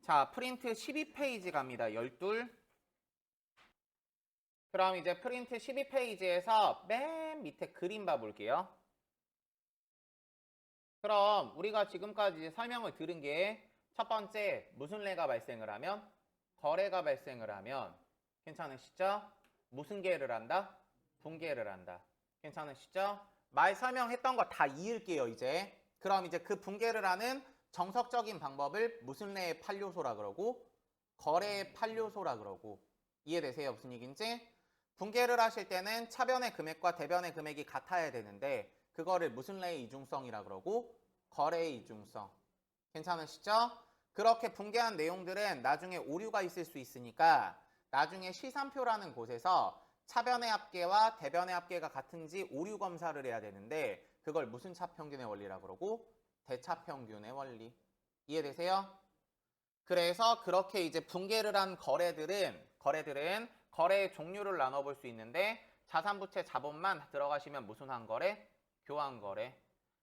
자, 프린트 12페이지 갑니다. 12. 그럼 이제 프린트 12페이지에서 맨 밑에 그림 봐볼게요. 그럼 우리가 지금까지 이제 설명을 들은 게 첫 번째, 무슨 례가 발생을 하면? 거래가 발생을 하면. 괜찮으시죠? 무슨 계를 한다? 분계를 한다. 괜찮으시죠? 말 설명했던 거 다 이을게요, 이제. 그럼 이제 그 분계를 하는 정석적인 방법을 무슨 례의 8요소라 그러고 거래의 8요소라 그러고 이해되세요? 무슨 얘기인지? 분계를 하실 때는 차변의 금액과 대변의 금액이 같아야 되는데 그거를 무슨 례의 이중성이라 그러고 거래의 이중성. 괜찮으시죠? 그렇게 분계한 내용들은 나중에 오류가 있을 수 있으니까 나중에 시산표라는 곳에서 차변의 합계와 대변의 합계가 같은지 오류 검사를 해야 되는데 그걸 무슨 차평균의 원리라 그러고 대차평균의 원리. 이해되세요? 그래서 그렇게 이제 분계를 한 거래들은 거래의 종류를 나눠볼 수 있는데 자산부채 자본만 들어가시면 무슨 환거래? 교환거래.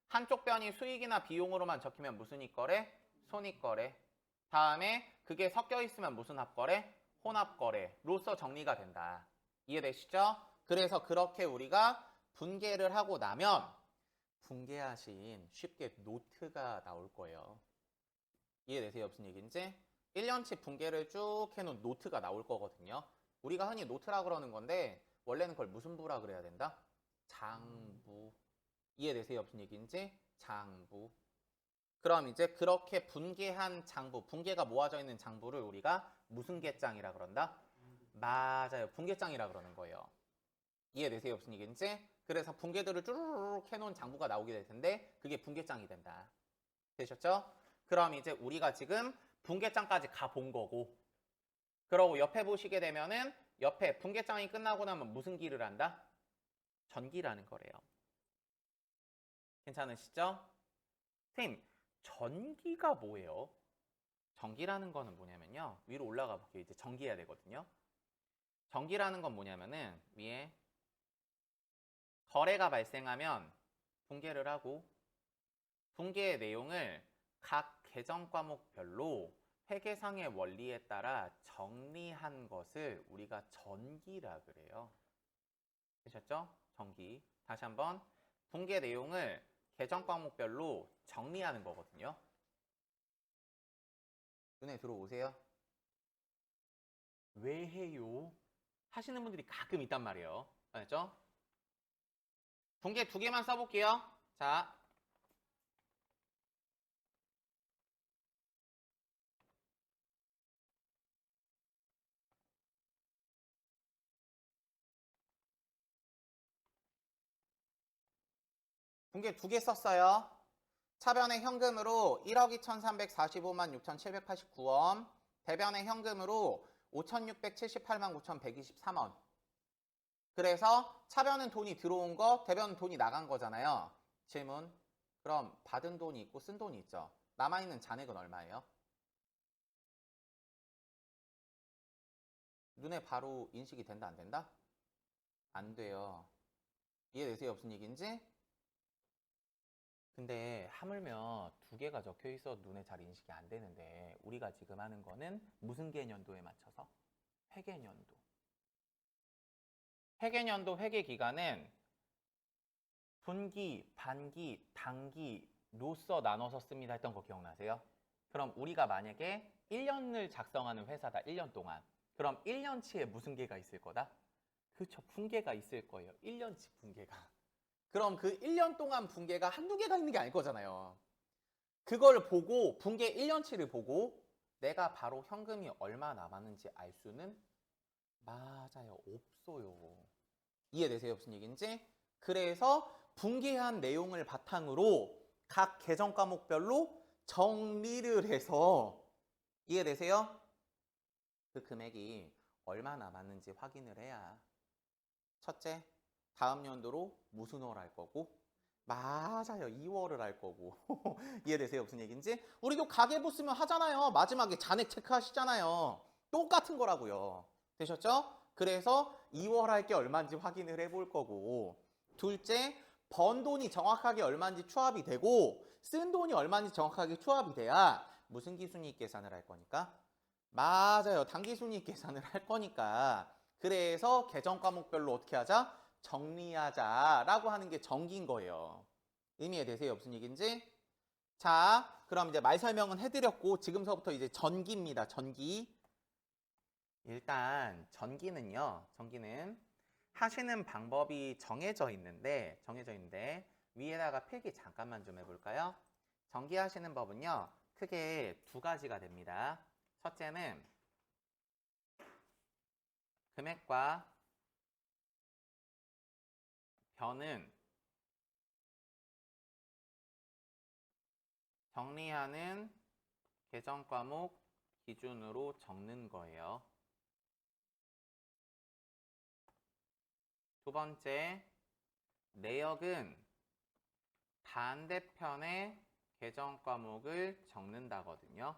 한쪽 변이 수익이나 비용으로만 적히면 무슨 이거래? 손익거래. 다음에 그게 섞여 있으면 무슨 합거래? 혼합거래로서 정리가 된다. 이해되시죠? 그래서 그렇게 우리가 분계를 하고 나면 분계하신 쉽게 노트가 나올 거예요. 이해되세요? 무슨 얘기인지? 1년치 분계를 쭉 해놓은 노트가 나올 거거든요. 우리가 흔히 노트라 그러는 건데 원래는 그걸 무슨 부라 그래야 된다? 장부. 이해되세요? 무슨 얘기인지? 장부. 그럼 이제 그렇게 분계한 장부, 분계가 모아져 있는 장부를 우리가 무슨 계장이라 그런다? 맞아요. 분계장이라 그러는 거예요. 이해되세요? 무슨 얘기인지? 그래서 분계들을 쭈르륵 해놓은 장부가 나오게 될 텐데 그게 분계장이 된다. 되셨죠? 그럼 이제 우리가 지금 분계장까지 가본 거고 그러고 옆에 보시게 되면은 옆에 분계장이 끝나고 나면 무슨 기를 한다? 전기라는 거래요. 괜찮으시죠? 선생님, 전기가 뭐예요? 전기라는 거는 뭐냐면요. 위로 올라가 볼게요. 이제 전기해야 되거든요. 전기라는 건 뭐냐면은 위에 거래가 발생하면 분계를 하고 분계의 내용을 각 계정 과목별로 회계상의 원리에 따라 정리한 것을 우리가 전기라 그래요. 되셨죠? 전기. 다시 한번 분계 내용을 계정 과목별로 정리하는 거거든요. 눈에 들어오세요? 왜 해요? 하시는 분들이 가끔 있단 말이에요. 알았죠? 분계 두 개만 써볼게요. 자, 분계 두 개 썼어요. 차변의 현금으로 1억 2,345만 6,789원, 대변의 현금으로 5,678만 9,123원. 그래서 차변은 돈이 들어온 거, 대변은 돈이 나간 거잖아요. 질문. 그럼 받은 돈이 있고 쓴 돈이 있죠. 남아있는 잔액은 얼마예요? 눈에 바로 인식이 된다, 안 된다? 안 돼요. 이해되세요? 무슨 얘기인지? 근데 하물며 두 개가 적혀 있어 눈에 잘 인식이 안 되는데 우리가 지금 하는 거는 무슨 개년도에 맞춰서? 회계년도. 회계년도 회계기간은 분기, 반기, 단기로서 나눠서 씁니다 했던 거 기억나세요? 그럼 우리가 만약에 1년을 작성하는 회사다. 1년 동안. 그럼 1년치에 무슨 개가 있을 거다? 그렇죠. 분계가 있을 거예요. 1년치 분계가. 그럼 그 1년 동안 분계가 한두 개가 있는 게 아닐 거잖아요. 그걸 보고 분계 1년치를 보고 내가 바로 현금이 얼마 남았는지 알 수는 맞아요. 없어요. 이해되세요? 무슨 얘기인지? 그래서 분계한 내용을 바탕으로 각 계정 과목별로 정리를 해서 이해되세요? 그 금액이 얼마 남았는지 확인을 해야 첫째, 다음 연도로 무슨 월 할 거고 맞아요. 2월을 할 거고 이해되세요? 무슨 얘기인지? 우리도 가계부 쓰면 하잖아요. 마지막에 잔액 체크하시잖아요. 똑같은 거라고요. 되셨죠? 그래서 2월 할 게 얼마인지 확인을 해볼 거고 둘째, 번 돈이 정확하게 얼마인지 추합이 되고 쓴 돈이 얼마인지 정확하게 추합이 돼야 무슨 기순이익 계산을 할 거니까? 맞아요. 단기순이익 계산을 할 거니까. 그래서 계정 과목별로 어떻게 하자? 정리하자라고 하는 게 정기인 거예요. 의미 이해되세요? 무슨 얘기인지? 자, 그럼 이제 말 설명은 해드렸고 지금서부터 이제 전기입니다. 전기. 일단 전기는요. 전기는 하시는 방법이 정해져 있는데 위에다가 필기 잠깐만 좀 해볼까요? 전기 하시는 법은요. 크게 두 가지가 됩니다. 첫째는 금액과 변은 정리하는 계정 과목 기준으로 적는 거예요. 두 번째, 내역은 반대편의 계정 과목을 적는다거든요.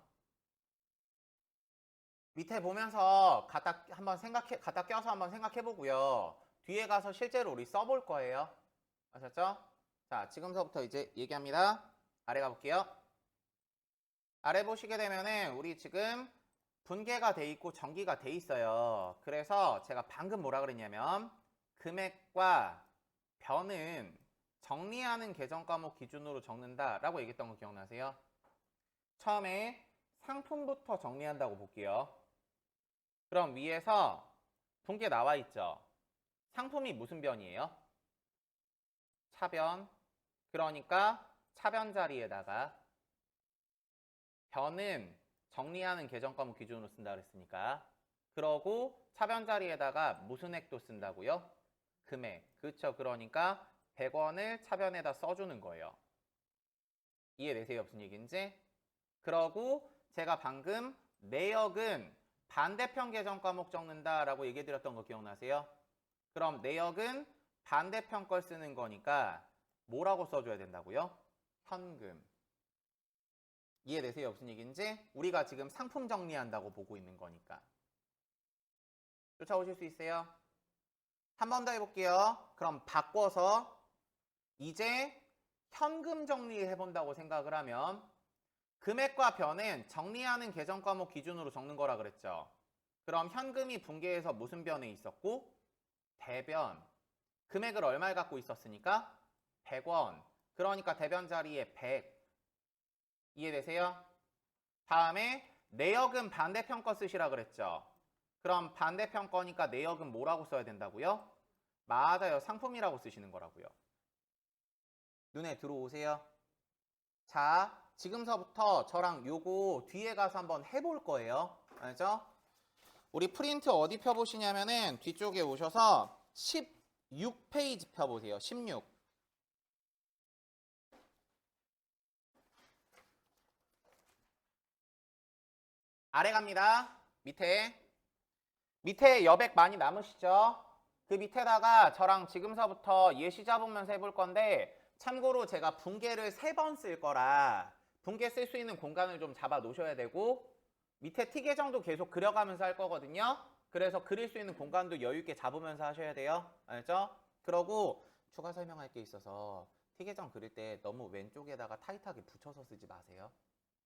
밑에 보면서 갖다 껴서 한번 생각해 보고요. 뒤에 가서 실제로 우리 써볼 거예요. 아셨죠? 자, 지금서부터 이제 얘기합니다. 아래 가볼게요. 아래 보시게 되면은 우리 지금 분계가 돼 있고 정기가 돼 있어요. 그래서 제가 방금 뭐라 그랬냐면 금액과 변은 정리하는 계정 과목 기준으로 적는다라고 얘기했던 거 기억나세요? 처음에 상품부터 정리한다고 볼게요. 그럼 위에서 분계 나와 있죠? 상품이 무슨 변이에요? 차변. 그러니까 차변 자리에다가 변은 정리하는 계정 과목 기준으로 쓴다 그랬으니까 그러고 차변 자리에다가 무슨 액도 쓴다고요? 금액. 그렇죠. 그러니까 100원을 차변에다 써주는 거예요. 이해되세요? 무슨 얘기인지? 그러고 제가 방금 내역은 반대편 계정 과목 적는다라고 얘기해 드렸던 거 기억나세요? 그럼 내역은 반대편 걸 쓰는 거니까 뭐라고 써줘야 된다고요? 현금. 이해되세요? 무슨 얘기인지? 우리가 지금 상품 정리한다고 보고 있는 거니까. 쫓아오실 수 있어요? 한 번 더 해볼게요. 그럼 바꿔서 이제 현금 정리를 해본다고 생각을 하면 금액과 변은 정리하는 계정 과목 기준으로 적는 거라 그랬죠. 그럼 현금이 분계해서 무슨 변에 있었고? 대변. 금액을 얼마에 갖고 있었으니까? 100원. 그러니까 대변 자리에 100. 이해되세요? 다음에 내역은 반대편 거 쓰시라 그랬죠. 그럼 반대편 거니까 내역은 뭐라고 써야 된다고요? 맞아요. 상품이라고 쓰시는 거라고요. 눈에 들어오세요? 자, 지금서부터 저랑 요거 뒤에 가서 한번 해볼 거예요. 알죠? 우리 프린트 어디 펴보시냐면은 뒤쪽에 오셔서 16페이지 펴보세요. 16. 아래 갑니다. 밑에 여백 많이 남으시죠? 그 밑에다가 저랑 지금서부터 예시 잡으면서 해볼 건데 참고로 제가 분계를 3번 쓸 거라 분계 쓸 수 있는 공간을 좀 잡아 놓으셔야 되고 밑에 티 계정도 계속 그려가면서 할 거거든요. 그래서 그릴 수 있는 공간도 여유 있게 잡으면서 하셔야 돼요. 알죠? 그러고 추가 설명할 게 있어서 티 계정 그릴 때 너무 왼쪽에다가 타이트하게 붙여서 쓰지 마세요.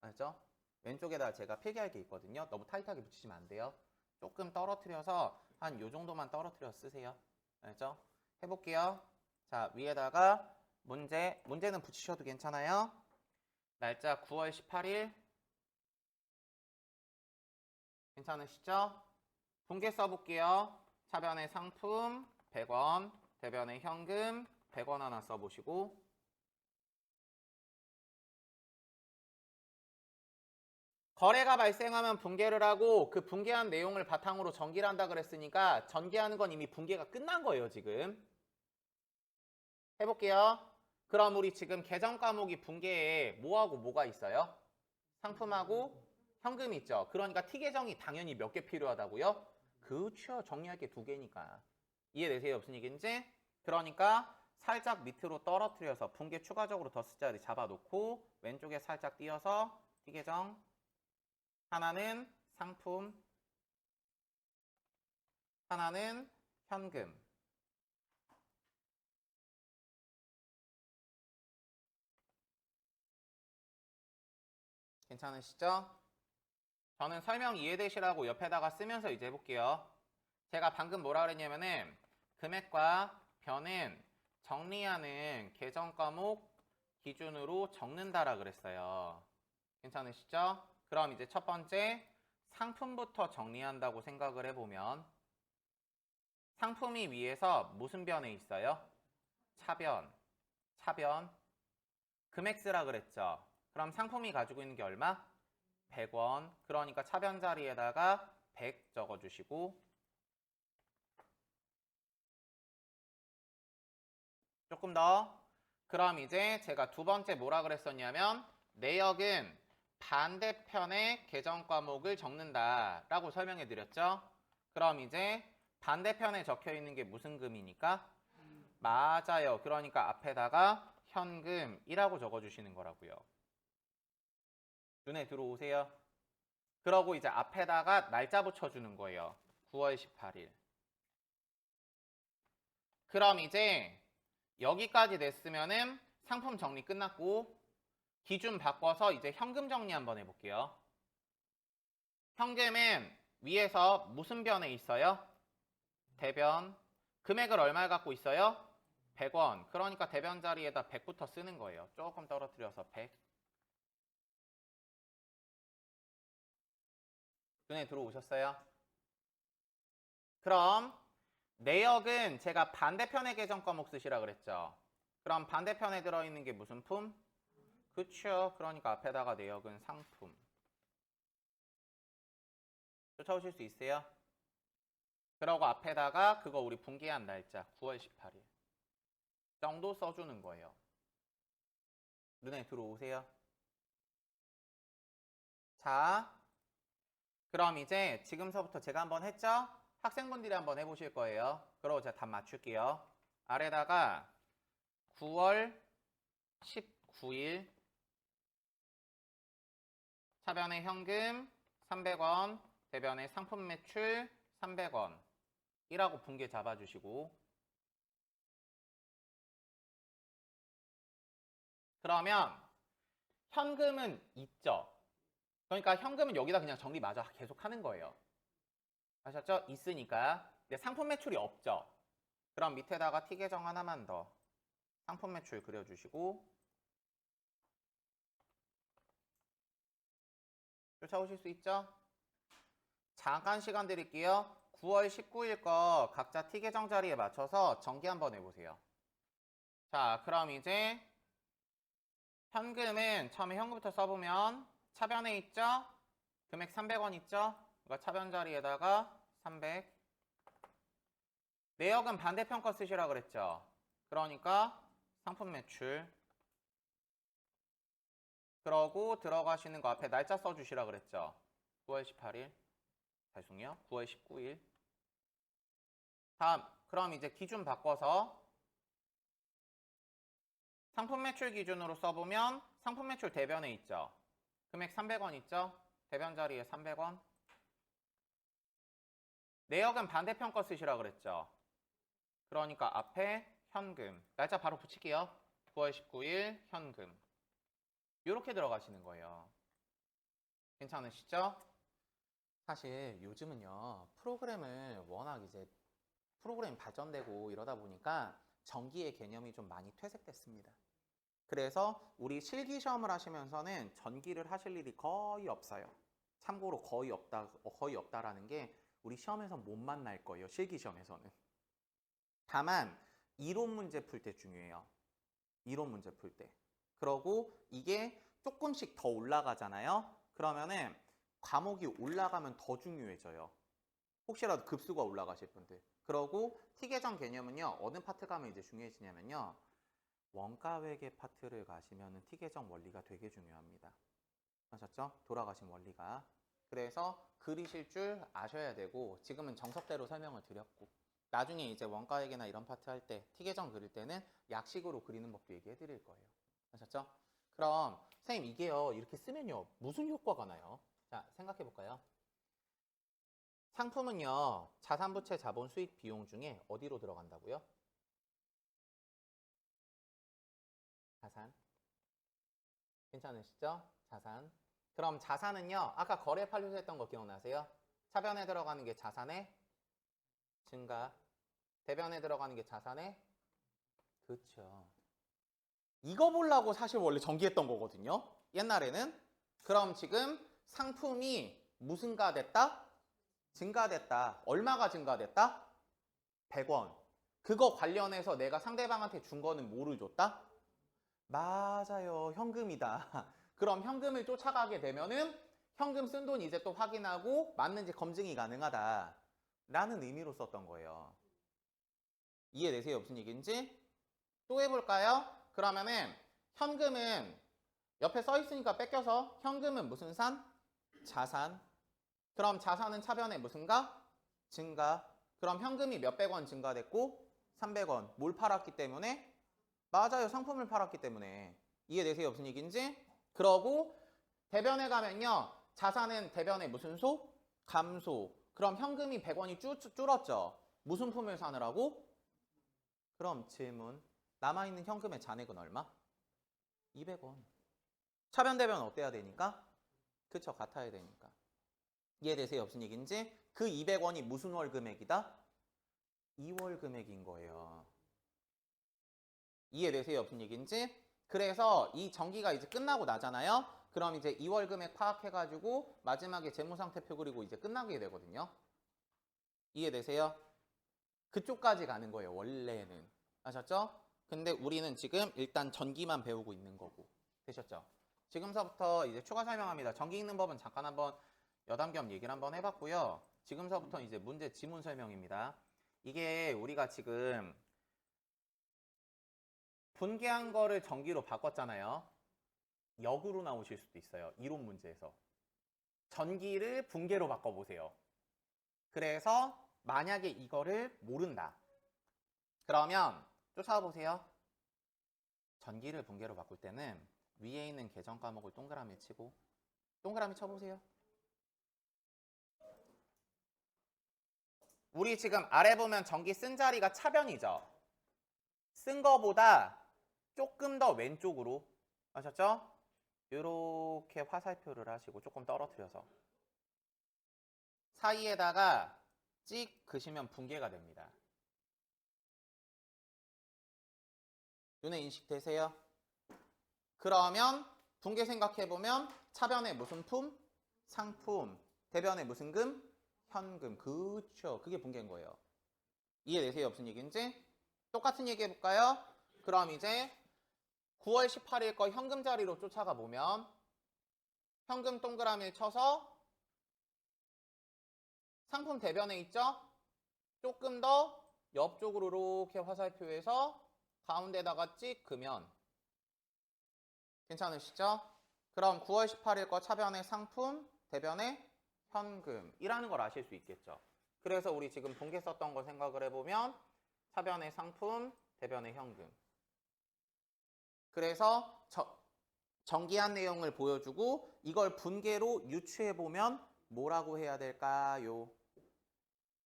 알죠? 왼쪽에다가 제가 필기할 게 있거든요. 너무 타이트하게 붙이시면 안 돼요. 조금 떨어뜨려서 한 요 정도만 떨어뜨려 쓰세요. 알죠? 해볼게요. 자, 위에다가 문제는 붙이셔도 괜찮아요. 날짜 9월 18일. 괜찮으시죠? 분계 써볼게요. 차변의 상품 100원, 대변의 현금 100원 하나 써보시고 거래가 발생하면 분계를 하고 그 분계한 내용을 바탕으로 전기를 한다 그랬으니까 전개하는 건 이미 분계가 끝난 거예요, 지금. 해볼게요. 그럼 우리 지금 계정 과목이 분계에 뭐하고 뭐가 있어요? 상품하고 현금이 있죠. 그러니까 T 계정이 당연히 몇 개 필요하다고요? 그렇죠. 정리할 게 2개니까. 이해되세요? 무슨 얘기인지? 그러니까 살짝 밑으로 떨어뜨려서 분계 추가적으로 더 숫자리 잡아놓고 왼쪽에 살짝 띄어서 T 계정 하나는 상품, 하나는 현금. 괜찮으시죠? 저는 설명 이해되시라고 옆에다가 쓰면서 이제 해볼게요. 제가 방금 뭐라 그랬냐면은 금액과 변은 정리하는 계정 과목 기준으로 적는다라 그랬어요. 괜찮으시죠? 그럼 이제 첫 번째 상품부터 정리한다고 생각을 해보면 상품이 위에서 무슨 변에 있어요? 차변. 금액스라 그랬죠? 그럼 상품이 가지고 있는 게 얼마? 100원. 그러니까 차변 자리에다가 100 적어주시고 조금 더. 그럼 이제 제가 두 번째 뭐라 그랬었냐면 내역은 반대편의 계정 과목을 적는다 라고 설명해 드렸죠. 그럼 이제 반대편에 적혀 있는 게 무슨 금이니까? 맞아요. 그러니까 앞에다가 현금이라고 적어주시는 거라고요. 눈에 들어오세요? 그러고 이제 앞에다가 날짜 붙여주는 거예요. 9월 18일. 그럼 이제 여기까지 냈으면은 상품 정리 끝났고 기준 바꿔서 이제 현금 정리 한번 해볼게요. 현금은 위에서 무슨 변에 있어요? 대변. 금액을 얼마 갖고 있어요? 100원. 그러니까 대변 자리에다 100부터 쓰는 거예요. 조금 떨어뜨려서 100. 눈에 들어오셨어요? 그럼 내역은 제가 반대편의 계정 과목 쓰시라 그랬죠. 그럼 반대편에 들어있는 게 무슨 품? 그쵸. 그러니까 앞에다가 내역은 상품. 쫓아오실 수 있어요? 그러고 앞에다가 그거 우리 분기한 날짜 9월 18일 정도 써주는 거예요. 눈에 들어오세요? 자, 그럼 이제 지금서부터 제가 한번 했죠? 학생분들이 한번 해보실 거예요. 그러고 제가 답 맞출게요. 아래다가 9월 19일 차변의 현금 300원, 대변의 상품 매출 300원 이라고 분계 잡아주시고 그러면 현금은 있죠? 그러니까 현금은 여기다 그냥 정리 마저 계속 하는 거예요. 아셨죠? 있으니까. 근데 상품 매출이 없죠? 그럼 밑에다가 T 계정 하나만 더 상품 매출 그려주시고 쫓아오실 수 있죠? 잠깐 시간 드릴게요. 9월 19일 거 각자 T 계정 자리에 맞춰서 정리 한번 해보세요. 자, 그럼 이제 현금은 처음에 현금부터 써보면 차변에 있죠? 금액 300원 있죠? 그러니까 차변 자리에다가 300. 내역은 반대편 거 쓰시라 그랬죠? 그러니까 상품 매출. 그러고 들어가시는 거 앞에 날짜 써주시라 그랬죠? 9월 18일. 죄송해요. 9월 19일. 다음, 그럼 이제 기준 바꿔서 상품 매출 기준으로 써보면 상품 매출 대변에 있죠? 금액 300원 있죠? 대변 자리에 300원. 내역은 반대편 거 쓰시라 그랬죠? 그러니까 앞에 현금. 날짜 바로 붙일게요. 9월 19일 현금. 이렇게 들어가시는 거예요. 괜찮으시죠? 사실 요즘은요 프로그램을 워낙 이제 프로그램이 발전되고 이러다 보니까 전기의 개념이 좀 많이 퇴색됐습니다. 그래서 우리 실기 시험을 하시면서는 전기를 하실 일이 거의 없어요. 참고로 거의 없다라는 게 우리 시험에서 못 만날 거예요. 실기 시험에서는. 다만 이론 문제 풀 때 중요해요. 이론 문제 풀 때. 그러고 이게 조금씩 더 올라가잖아요. 그러면은 과목이 올라가면 더 중요해져요. 혹시라도 급수가 올라가실 분들. 그러고 T계정 개념은요. 어느 파트 가면 이제 중요해지냐면요. 원가회계 파트를 가시면 T계정 원리가 되게 중요합니다. 아셨죠? 돌아가신 원리가. 그래서 그리실 줄 아셔야 되고 지금은 정석대로 설명을 드렸고 나중에 이제 원가회계나 이런 파트 할 때 T계정 그릴 때는 약식으로 그리는 법도 얘기해 드릴 거예요. 아셨죠? 그럼 선생님 이게요. 이렇게 쓰면요. 무슨 효과가 나요? 자, 생각해 볼까요? 상품은요. 자산부채 자본 수익 비용 중에 어디로 들어간다고요? 자산. 괜찮으시죠? 자산. 그럼 자산은요. 아까 거래 판료세 했던 거 기억나세요? 차변에 들어가는 게 자산의 증가. 대변에 들어가는 게 자산의 그쵸. 이거 보려고 사실 원래 전기했던 거거든요. 옛날에는. 그럼 지금 상품이 무슨가 됐다? 증가됐다. 얼마가 증가됐다? 100원. 그거 관련해서 내가 상대방한테 준 거는 뭐를 줬다? 맞아요. 현금이다. 그럼 현금을 쫓아가게 되면은 현금 쓴 돈 이제 또 확인하고 맞는지 검증이 가능하다. 라는 의미로 썼던 거예요. 이해되세요? 무슨 얘기인지? 또 해볼까요? 그러면은 현금은 옆에 써 있으니까 뺏겨서 현금은 무슨 산? 자산. 그럼 자산은 차변에 무슨가? 증가. 그럼 현금이 몇백 원 증가됐고 300원. 뭘 팔았기 때문에? 맞아요. 상품을 팔았기 때문에. 이해되세요? 무슨 얘기인지? 그러고 대변에 가면요. 자산은 대변에 무슨 소? 감소. 그럼 현금이 100원이 줄었죠. 무슨 품을 사느라고? 그럼 질문. 남아있는 현금의 잔액은 얼마? 200원. 차변 대변 어때야 되니까? 그쵸. 같아야 되니까. 이해되세요? 무슨 얘기인지? 그 200원이 무슨 월 금액이다? 2월 금액인 거예요. 이해되세요? 무슨 얘기인지? 그래서 이 정기가 이제 끝나고 나잖아요. 그럼 이제 2월 금액 파악해가지고 마지막에 재무상태표 그리고 이제 끝나게 되거든요. 이해되세요? 그쪽까지 가는 거예요. 원래는. 아셨죠? 근데 우리는 지금 일단 전기만 배우고 있는 거고. 되셨죠? 지금서부터 이제 추가 설명합니다. 전기 읽는 법은 잠깐 한번 여담겸 얘기를 한번 해봤고요. 지금서부터 이제 문제 지문 설명입니다. 이게 우리가 지금 분계한 거를 전기로 바꿨잖아요. 역으로 나오실 수도 있어요. 이론 문제에서. 전기를 분계로 바꿔보세요. 그래서 만약에 이거를 모른다. 그러면 쫓아보세요. 전기를 분계로 바꿀 때는 위에 있는 계정 과목을 동그라미 치고 동그라미 쳐보세요. 우리 지금 아래 보면 전기 쓴 자리가 차변이죠. 쓴 거보다 조금 더 왼쪽으로 아셨죠? 이렇게 화살표를 하시고 조금 떨어뜨려서 사이에다가 찍 그시면 분계가 됩니다. 눈에 인식되세요? 그러면 분계 생각해보면 차변에 무슨 품? 상품. 대변에 무슨 금? 현금. 그쵸. 그게 분계인 거예요. 이해되세요? 무슨 얘기인지? 똑같은 얘기 해볼까요? 그럼 이제 9월 18일 거 현금 자리로 쫓아가 보면 현금 동그라미 쳐서 상품 대변에 있죠? 조금 더 옆쪽으로 이렇게 화살표해서 가운데다가 찍 그면 괜찮으시죠? 그럼 9월 18일 거 차변에 상품, 대변에 현금이라는 걸 아실 수 있겠죠. 그래서 우리 지금 분계 썼던 거 생각을 해보면 차변에 상품, 대변에 현금. 그래서 정기한 내용을 보여주고 이걸 분계로 유추해보면 뭐라고 해야 될까요?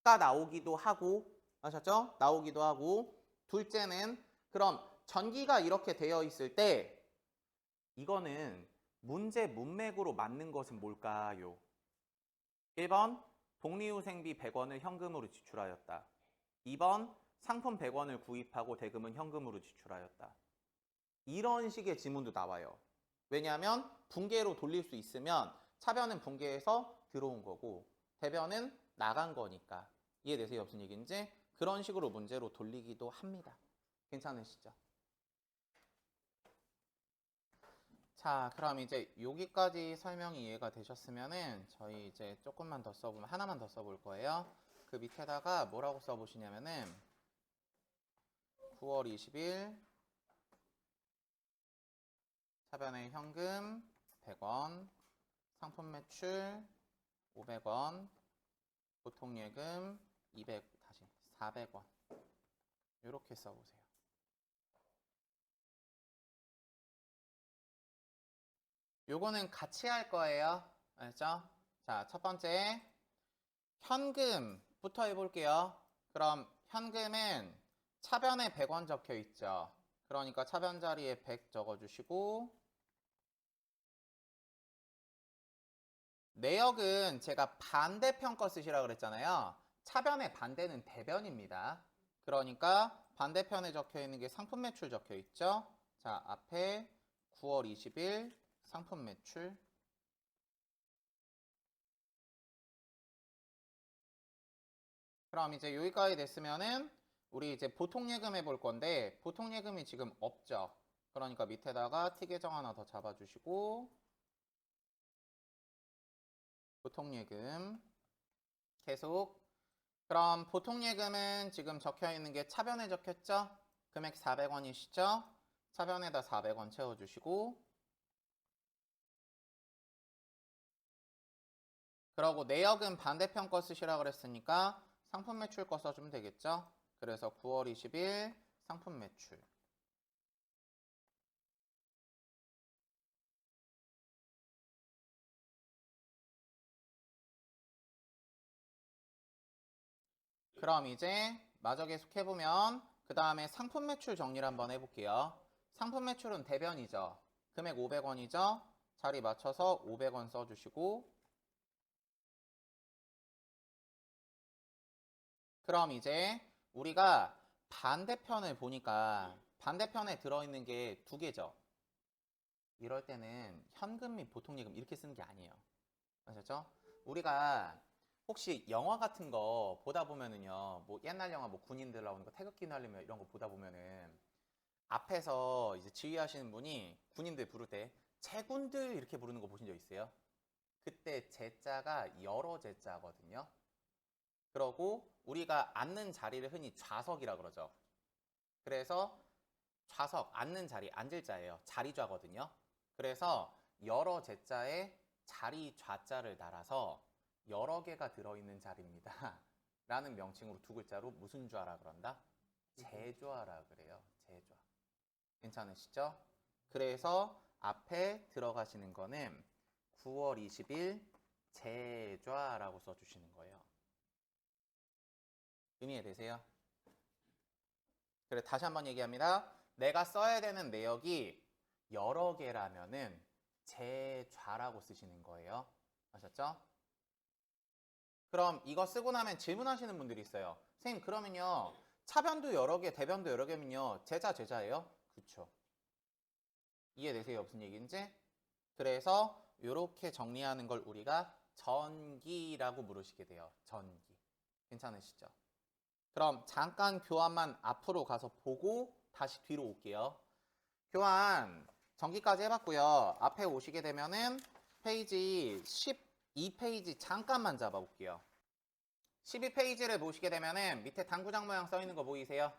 가 나오기도 하고 아셨죠? 나오기도 하고 둘째는 그럼 전기가 이렇게 되어 있을 때 이거는 문제 문맥으로 맞는 것은 뭘까요? 1번 복리후생비 100원을 현금으로 지출하였다. 2번 상품 100원을 구입하고 대금은 현금으로 지출하였다. 이런 식의 지문도 나와요. 왜냐하면 분계로 돌릴 수 있으면 차변은 분계해서 들어온 거고 대변은 나간 거니까. 이해되세요? 무슨 얘기인지? 그런 식으로 문제로 돌리기도 합니다. 괜찮으시죠? 자, 그럼 이제 여기까지 설명이 이해가 되셨으면은 저희 이제 조금만 더 써보면 하나만 더 써볼 거예요. 그 밑에다가 뭐라고 써보시냐면은 9월 20일 차변의 현금 100원, 상품 매출 500원, 보통예금 400원 이렇게 써보세요. 요거는 같이 할 거예요. 알죠? 자, 첫 번째 현금부터 해볼게요. 그럼 현금은 차변에 100원 적혀 있죠. 그러니까 차변 자리에 100 적어주시고 내역은 제가 반대편 거 쓰시라 그랬잖아요. 차변의 반대는 대변입니다. 그러니까 반대편에 적혀 있는 게 상품 매출 적혀 있죠. 자, 앞에 9월 20일 상품 매출. 그럼 이제 여기까지 됐으면은 우리 이제 보통 예금 해볼 건데 보통 예금이 지금 없죠. 그러니까 밑에다가 T 계정 하나 더 잡아주시고 보통 예금 계속. 그럼 보통 예금은 지금 적혀 있는 게 차변에 적혔죠? 금액 400원이시죠? 차변에다 400원 채워주시고 그러고 내역은 반대편 거 쓰시라 그랬으니까 상품 매출 거 써주면 되겠죠? 그래서 9월 20일 상품 매출. 그럼 이제 마저 계속해보면 그 다음에 상품 매출 정리를 한번 해볼게요. 상품 매출은 대변이죠. 금액 500원이죠. 자리 맞춰서 500원 써주시고 그럼 이제 우리가 반대편을 보니까 반대편에 들어있는 게 두 개죠. 이럴 때는 현금 및 보통예금 이렇게 쓰는 게 아니에요. 아셨죠? 우리가 혹시 영화 같은 거 보다 보면은요, 뭐 옛날 영화 뭐 군인들 나오는 거 태극기 날리며 이런 거 보다 보면은 앞에서 이제 지휘하시는 분이 군인들 부를 때 제군들 이렇게 부르는 거 보신 적 있어요? 그때 제자가 여러 제자거든요. 그러고 우리가 앉는 자리를 흔히 좌석이라 그러죠. 그래서 좌석, 앉는 자리, 앉을 자예요. 자리좌거든요. 그래서 여러 제자에 자리 좌자를 달아서 여러 개가 들어있는 자리입니다. 라는 명칭으로 두 글자로 무슨 좌라 그런다? 제좌라 그래요. 제좌. 괜찮으시죠? 그래서 앞에 들어가시는 거는 9월 20일 제좌라고 써주시는 거예요. 의미되세요? 그래, 다시 한번 얘기합니다. 내가 써야 되는 내역이 여러 개라면은 제좌라고 쓰시는 거예요. 아셨죠? 그럼 이거 쓰고 나면 질문하시는 분들이 있어요. 선생님, 그러면요, 차변도 여러 개, 대변도 여러 개면요, 제자예요? 그쵸. 이해되세요? 무슨 얘기인지? 그래서 이렇게 정리하는 걸 우리가 전기라고 부르시게 돼요. 전기. 괜찮으시죠? 그럼 잠깐 교환만 앞으로 가서 보고 다시 뒤로 올게요. 교환 전기까지 해봤고요. 앞에 오시게 되면은 페이지 12페이지 잠깐만 잡아볼게요. 12페이지를 보시게 되면은 밑에 당구장 모양 써 있는 거 보이세요?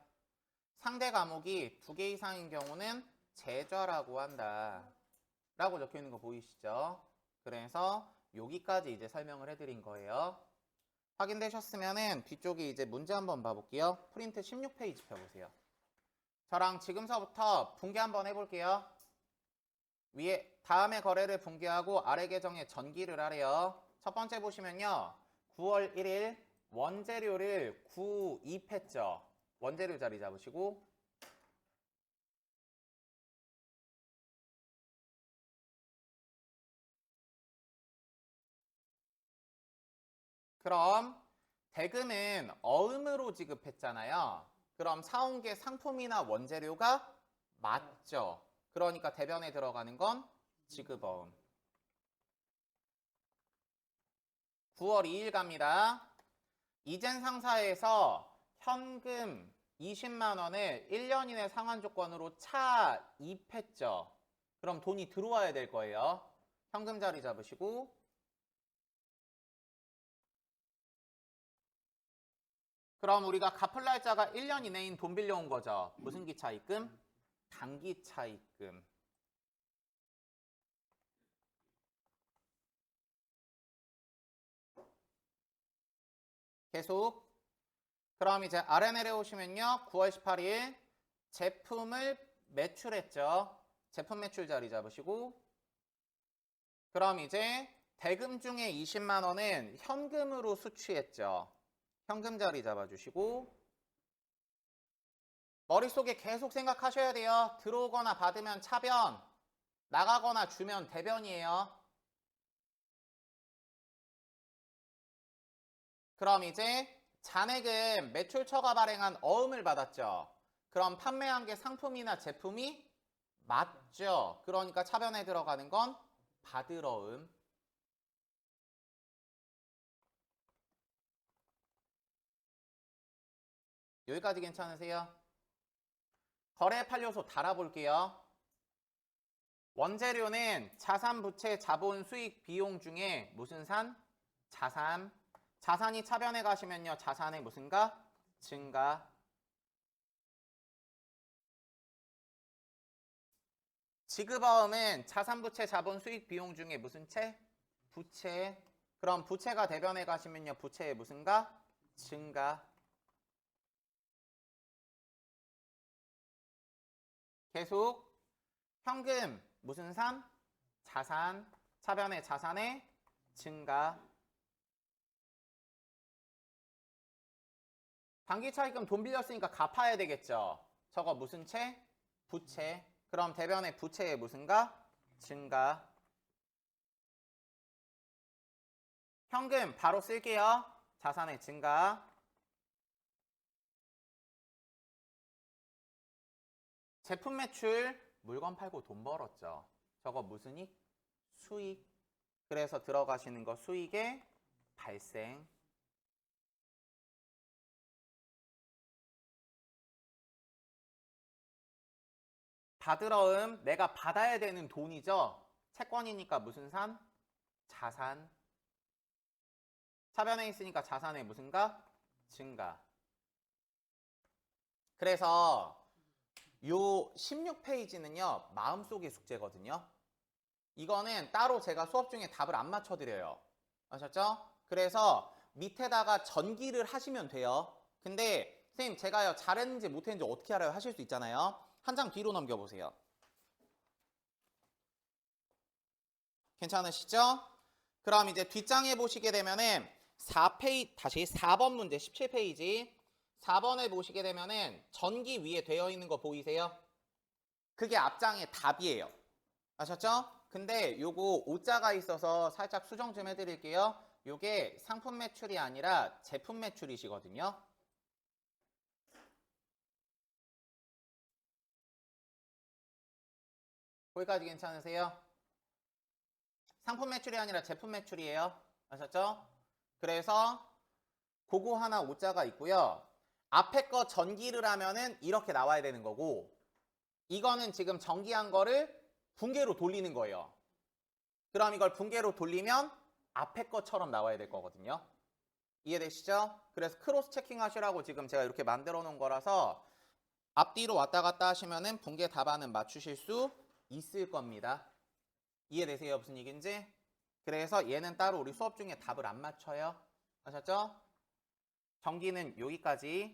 상대 과목이 2개 이상인 경우는 제좌라고 한다 라고 적혀 있는 거 보이시죠? 그래서 여기까지 이제 설명을 해드린 거예요. 확인되셨으면은 뒤쪽에 이제 문제 한번 봐볼게요. 프린트 16페이지 펴보세요. 저랑 지금서부터 분개 한번 해볼게요. 위에 다음의 거래를 분개하고 아래 계정에 전기를 하래요. 첫 번째 보시면요. 9월 1일 원재료를 92했죠. 원재료 자리 잡으시고 그럼 대금은 어음으로 지급했잖아요. 그럼 사온 게 상품이나 원재료가 맞죠. 그러니까 대변에 들어가는 건 지급어음. 9월 2일 갑니다. 이젠 상사에서 현금 20만 원을 1년 이내 상환 조건으로 차입했죠. 그럼 돈이 들어와야 될 거예요. 현금 자리 잡으시고 그럼 우리가 갚을 날짜가 1년 이내인 돈 빌려온 거죠. 무슨 기차 입금? 단기차 입금. 계속. 그럼 이제 아래 내려오시면요. 9월 18일 제품을 매출했죠. 제품 매출 자리 잡으시고 그럼 이제 대금 중에 20만 원은 현금으로 수취했죠. 현금 자리 잡아주시고 머릿속에 계속 생각하셔야 돼요. 들어오거나 받으면 차변, 나가거나 주면 대변이에요. 그럼 이제 잔액은 매출처가 발행한 어음을 받았죠. 그럼 판매한 게 상품이나 제품이 맞죠. 그러니까 차변에 들어가는 건 받을 어음. 여기까지 괜찮으세요? 거래 판료소 달아볼게요. 원재료는 자산, 부채, 자본, 수익, 비용 중에 무슨 산? 자산. 자산이 차변에 가시면요. 자산의 무슨가? 증가. 지급어음은 자산, 부채, 자본, 수익, 비용 중에 무슨 채? 부채. 그럼 부채가 대변에 가시면요. 부채의 무슨가? 증가. 계속 현금 무슨 산? 자산. 차변의 자산의 증가. 단기차익금 돈 빌렸으니까 갚아야 되겠죠. 저거 무슨 채? 부채. 그럼 대변의 부채의 무슨가? 증가. 현금 바로 쓸게요. 자산의 증가. 제품 매출 물건 팔고 돈 벌었죠. 저거 무슨 이익? 수익. 그래서 들어가시는 거 수익의 발생. 받으러음 내가 받아야 되는 돈이죠. 채권이니까 무슨 산? 자산. 차변에 있으니까 자산의 무슨가? 증가. 그래서 요 16페이지는요. 마음속의 숙제거든요. 이거는 따로 제가 수업 중에 답을 안 맞춰드려요. 아셨죠? 그래서 밑에다가 전기를 하시면 돼요. 근데 선생님 제가요 잘했는지 못했는지 어떻게 알아요? 하실 수 있잖아요. 한 장 뒤로 넘겨보세요. 괜찮으시죠? 그럼 이제 뒷장에 보시게 되면은 4페이지, 다시 4번 문제 17페이지 4번에 보시게 되면은 전기 위에 되어 있는 거 보이세요? 그게 앞장의 답이에요. 아셨죠? 근데 요거 오자가 있어서 살짝 수정 좀 해드릴게요. 요게 상품 매출이 아니라 제품 매출이시거든요. 거기까지 괜찮으세요? 상품 매출이 아니라 제품 매출이에요. 아셨죠? 그래서 그거 하나 오자가 있고요. 앞에 거 전기를 하면은 이렇게 나와야 되는 거고 이거는 지금 전기한 거를 분계로 돌리는 거예요. 그럼 이걸 분계로 돌리면 앞에 것처럼 나와야 될 거거든요. 이해되시죠? 그래서 크로스 체킹 하시라고 지금 제가 이렇게 만들어 놓은 거라서 앞뒤로 왔다 갔다 하시면은 분계 답안은 맞추실 수 있을 겁니다. 이해되세요? 무슨 얘기인지? 그래서 얘는 따로 우리 수업 중에 답을 안 맞춰요. 아셨죠? 전기는 여기까지.